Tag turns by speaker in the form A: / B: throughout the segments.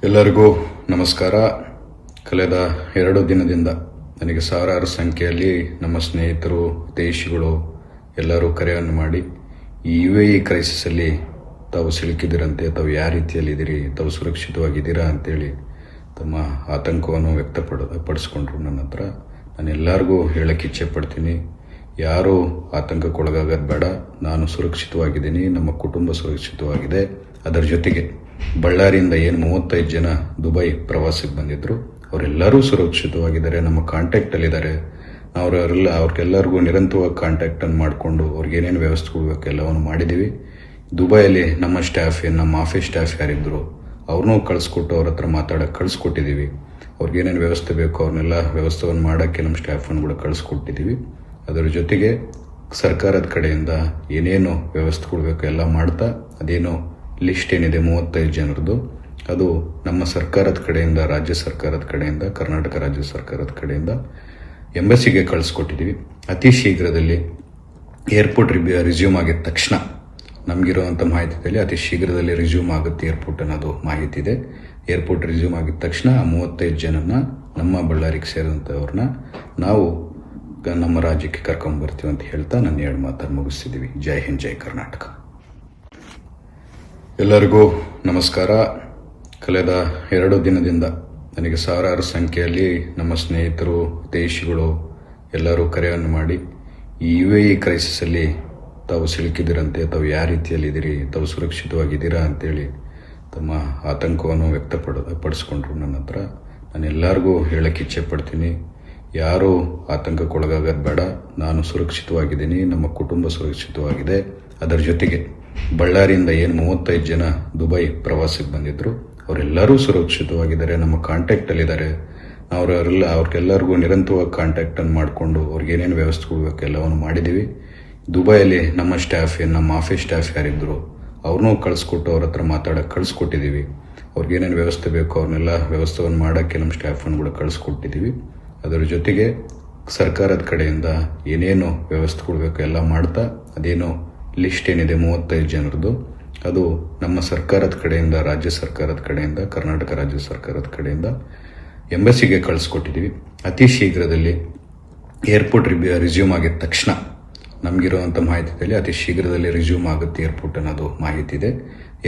A: ಎಲ್ಲರಿಗೂ ನಮಸ್ಕಾರ. ಕಳೆದ 2 ದಿನದಿಂದ ನನಗೆ ಸಾವಿರಾರು ಸಂಖ್ಯೆಯಲ್ಲಿ ನಮ್ಮ ಸ್ನೇಹಿತರು, ದೇಶಿಗಳು ಎಲ್ಲರೂ ಕರೆಯನ್ನು ಮಾಡಿ ಈ UAE ಕ್ರೈಸಿಸಲ್ಲಿ ತಾವು ಸಿಲುಕಿದಿರಂತೆ, ತಾವು ಯಾವ ರೀತಿಯಲ್ಲಿದ್ದೀರಿ, ತಾವು ಸುರಕ್ಷಿತವಾಗಿದ್ದೀರಾ ಅಂತೇಳಿ ತಮ್ಮ ಆತಂಕವನ್ನು ವ್ಯಕ್ತಪಡಿಸ್ಕೊಂಡ್ರು ನನ್ನ ಹತ್ರ. ನಾನು ಎಲ್ಲರಿಗೂ ಹೇಳಕ್ಕೆ ಇಚ್ಛೆ ಪಡ್ತೀನಿ, ಯಾರೂ ಆತಂಕಕ್ಕೊಳಗಾಗೋದು ಬೇಡ. ನಾನು ಸುರಕ್ಷಿತವಾಗಿದ್ದೀನಿ, ನಮ್ಮ ಕುಟುಂಬ ಸುರಕ್ಷಿತವಾಗಿದೆ. ಅದರ ಜೊತೆಗೆ ಬಳ್ಳಾರಿಯಿಂದ ಏನು 35 ಜನ ದುಬೈ ಪ್ರವಾಸಕ್ಕೆ ಬಂದಿದ್ರು ಅವರೆಲ್ಲರೂ ಸುರಕ್ಷಿತವಾಗಿದ್ದಾರೆ, ನಮ್ಮ ಕಾಂಟ್ಯಾಕ್ಟಲ್ಲಿದ್ದಾರೆ. ಅವ್ರಿಗೆಲ್ಲರಿಗೂ ನಿರಂತರವಾಗಿ ಕಾಂಟ್ಯಾಕ್ಟನ್ನು ಮಾಡಿಕೊಂಡು ಅವ್ರಿಗೇನೇನು ವ್ಯವಸ್ಥೆಗಳು ಎಲ್ಲವನ್ನು ಮಾಡಿದ್ದೀವಿ. ದುಬೈಯಲ್ಲಿ ನಮ್ಮ ಸ್ಟಾಫ್, ನಮ್ಮ ಆಫೀಸ್ ಸ್ಟಾಫ್ ಯಾರಿದ್ರು ಅವ್ರನ್ನೂ ಕಳಿಸ್ಕೊಟ್ಟು ಅವ್ರ ಹತ್ರ ಮಾತಾಡೋಕ್ಕೆ ಕಳಿಸ್ಕೊಟ್ಟಿದ್ದೀವಿ. ಅವ್ರಿಗೇನೇನು ವ್ಯವಸ್ಥೆ ಬೇಕೋ ಅವ್ರನ್ನೆಲ್ಲ ವ್ಯವಸ್ಥೆಯನ್ನು ಮಾಡೋಕ್ಕೆ ನಮ್ಮ ಸ್ಟಾಫನ್ನು ಕೂಡ ಕಳಿಸ್ಕೊಟ್ಟಿದ್ದೀವಿ. ಅದರ ಜೊತೆಗೆ ಸರ್ಕಾರದ ಕಡೆಯಿಂದ ಏನೇನು ವ್ಯವಸ್ಥೆಗಳು ಬೇಕೋ ಎಲ್ಲ ಮಾಡ್ತಾ, ಅದೇನು ಲಿಸ್ಟ್ ಏನಿದೆ 35 ಜನರದ್ದು, ಅದು ನಮ್ಮ ಸರ್ಕಾರದ ಕಡೆಯಿಂದ, ರಾಜ್ಯ ಸರ್ಕಾರದ ಕಡೆಯಿಂದ, ಕರ್ನಾಟಕ ರಾಜ್ಯ ಸರ್ಕಾರದ ಕಡೆಯಿಂದ ಎಂಬಸಿಗೆ ಕಳಿಸ್ಕೊಟ್ಟಿದ್ದೀವಿ. ಅತಿ ಶೀಘ್ರದಲ್ಲಿ ಏರ್ಪೋರ್ಟ್ ರಿಸ್ಯೂಮ್ ಆಗಿದ ತಕ್ಷಣ, ನಮಗಿರುವಂಥ ಮಾಹಿತಿಯಲ್ಲಿ ಅತಿ ಶೀಘ್ರದಲ್ಲಿ ರಿಸ್ಯೂಮ್ ಆಗುತ್ತೆ ಏರ್ಪೋರ್ಟ್ ಅನ್ನೋದು ಮಾಹಿತಿ ಇದೆ. ಏರ್ಪೋರ್ಟ್ ರಿಸ್ಯೂಮ್ ಆಗಿದ ತಕ್ಷಣ 35 ಜನನ ನಮ್ಮ ಬಳ್ಳಾರಿಗೆ ಸೇರಿದಂಥವ್ರನ್ನ ನಾವು ನಮ್ಮ ರಾಜ್ಯಕ್ಕೆ ಕರ್ಕೊಂಡ್ಬರ್ತೀವಿ ಅಂತ ಹೇಳ್ತಾ ನನ್ನ 2 ಮಾತನ್ನು ಮುಗಿಸ್ತಿದ್ದೀವಿ. ಜೈ ಹಿಂದ್, ಜೈ ಕರ್ನಾಟಕ. ಎಲ್ಲರಿಗೂ ನಮಸ್ಕಾರ. ಕಳೆದ 2 ದಿನದಿಂದ ನನಗೆ ಸಾವಿರಾರು ಸಂಖ್ಯೆಯಲ್ಲಿ ನಮ್ಮ ಸ್ನೇಹಿತರು, ದೇಶಿಗಳು ಎಲ್ಲರೂ ಕರೆಯನ್ನು ಮಾಡಿ ಈ UAE ಕ್ರೈಸಿಸಲ್ಲಿ ತಾವು ಸಿಲುಕಿದಿರಂತೆ, ತಾವು ಯಾವ ರೀತಿಯಲ್ಲಿದ್ದೀರಿ, ತಾವು ಸುರಕ್ಷಿತವಾಗಿದ್ದೀರಾ ಅಂತೇಳಿ ತಮ್ಮ ಆತಂಕವನ್ನು ವ್ಯಕ್ತಪಡಿಸ್ಕೊಂಡ್ರು ನನ್ನ ಹತ್ರ. ನಾನು ಎಲ್ಲರಿಗೂ ಹೇಳಕ್ಕೆ ಇಚ್ಛೆ ಪಡ್ತೀನಿ, ಯಾರೂ ಆತಂಕಕ್ಕೊಳಗಾಗೋದು ಬೇಡ. ನಾನು ಸುರಕ್ಷಿತವಾಗಿದ್ದೀನಿ, ನಮ್ಮ ಕುಟುಂಬ ಸುರಕ್ಷಿತವಾಗಿದೆ. ಅದರ ಜೊತೆಗೆ ಬಳ್ಳಾರಿಯಿಂದ ಏನು 35 ಜನ ದುಬೈ ಪ್ರವಾಸಕ್ಕೆ ಬಂದಿದ್ರು ಅವರೆಲ್ಲರೂ ಸುರಕ್ಷಿತವಾಗಿದ್ದಾರೆ, ನಮ್ಮ ಕಾಂಟ್ಯಾಕ್ಟಲ್ಲಿದ್ದಾರೆ. ಅವ್ರಿಗೆಲ್ಲರಿಗೂ ನಿರಂತರವಾಗಿ ಕಾಂಟ್ಯಾಕ್ಟನ್ನು ಮಾಡಿಕೊಂಡು ಅವ್ರಿಗೇನೇನು ವ್ಯವಸ್ಥೆಗಳು ಬೇಕೋ ಎಲ್ಲವನ್ನು ಮಾಡಿದ್ದೀವಿ. ದುಬೈಯಲ್ಲಿ ನಮ್ಮ ಸ್ಟಾಫ್, ನಮ್ಮ ಆಫೀಸ್ ಸ್ಟಾಫ್ ಯಾರಿದ್ರು ಅವ್ರನ್ನೂ ಕಳಿಸ್ಕೊಟ್ಟು ಅವ್ರ ಹತ್ರ ಮಾತಾಡೋಕ್ಕೆ ಕಳಿಸ್ಕೊಟ್ಟಿದ್ದೀವಿ. ಅವ್ರಿಗೇನೇನು ವ್ಯವಸ್ಥೆ ಬೇಕೋ ಅವ್ರನ್ನೆಲ್ಲ ವ್ಯವಸ್ಥೆಯನ್ನು ಮಾಡೋಕ್ಕೆ ನಮ್ಮ ಸ್ಟಾಫನ್ನು ಕೂಡ ಕಳಿಸ್ಕೊಟ್ಟಿದ್ದೀವಿ. ಅದರ ಜೊತೆಗೆ ಸರ್ಕಾರದ ಕಡೆಯಿಂದ ಏನೇನು ವ್ಯವಸ್ಥೆಗಳು ಬೇಕೋ ಎಲ್ಲ ಮಾಡ್ತಾ, ಅದೇನು ಲಿಸ್ಟ್ ಏನಿದೆ 35 ಜನರದ್ದು, ಅದು ನಮ್ಮ ಸರ್ಕಾರದ ಕಡೆಯಿಂದ, ರಾಜ್ಯ ಸರ್ಕಾರದ ಕಡೆಯಿಂದ, ಕರ್ನಾಟಕ ರಾಜ್ಯ ಸರ್ಕಾರದ ಕಡೆಯಿಂದ ಎಂಬಸಿಗೆ ಕಳಿಸ್ಕೊಟ್ಟಿದ್ದೀವಿ. ಅತಿ ಶೀಘ್ರದಲ್ಲಿ ಏರ್ಪೋರ್ಟ್ ರಿಸ್ಯೂಮ್ ಆಗಿದ ತಕ್ಷಣ, ನಮಗಿರುವಂಥ ಮಾಹಿತಿಯಲ್ಲಿ ಅತಿ ಶೀಘ್ರದಲ್ಲಿ ರಿಸ್ಯೂಮ್ ಆಗುತ್ತೆ ಏರ್ಪೋರ್ಟ್ ಅನ್ನೋದು ಮಾಹಿತಿ ಇದೆ.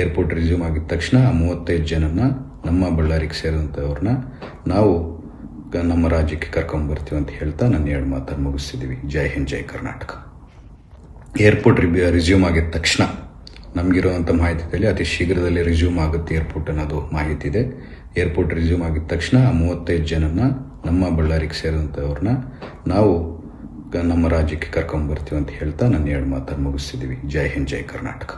A: ಏರ್ಪೋರ್ಟ್ ರಿಸ್ಯೂಮ್ ಆಗಿದ ತಕ್ಷಣ 35 ಜನನ ನಮ್ಮ ಬಳ್ಳಾರಿಗೆ ಸೇರಿದಂಥವ್ರನ್ನ ನಾವು ನಮ್ಮ ರಾಜ್ಯಕ್ಕೆ ಕರ್ಕೊಂಡ್ಬರ್ತೀವಿ ಅಂತ ಹೇಳ್ತಾ ನನ್ನ 2 ಮಾತನ್ನು ಮುಗಿಸ್ತಿದ್ದೀವಿ. ಜೈ ಹಿಂದ್, ಜೈ ಕರ್ನಾಟಕ. ಏರ್ಪೋರ್ಟ್ ರಿಸ್ಯೂಮ್ ಆಗಿದ ತಕ್ಷಣ, ನಮಗಿರುವಂಥ ಮಾಹಿತಿಯಲ್ಲಿ ಅತಿ ಶೀಘ್ರದಲ್ಲಿ ರಿಸ್ಯೂಮ್ ಆಗುತ್ತೆ ಏರ್ಪೋರ್ಟ್ ಅನ್ನೋದು ಮಾಹಿತಿ ಇದೆ. ಏರ್ಪೋರ್ಟ್ ರಿಸ್ಯೂಮ್ ಆಗಿದ ತಕ್ಷಣ 35 ಜನನ ನಮ್ಮ ಬಳ್ಳಾರಿಗೆ ಸೇರಿದಂಥವ್ರನ್ನ ನಾವು ನಮ್ಮ ರಾಜ್ಯಕ್ಕೆ ಕರ್ಕೊಂಡ್ಬರ್ತೀವಿ ಅಂತ ಹೇಳ್ತಾ ನನ್ನ 2 ಮಾತನ್ನು ಮುಗಿಸ್ತಿದ್ದೀವಿ. ಜೈ ಹಿಂದ್, ಜೈ ಕರ್ನಾಟಕ.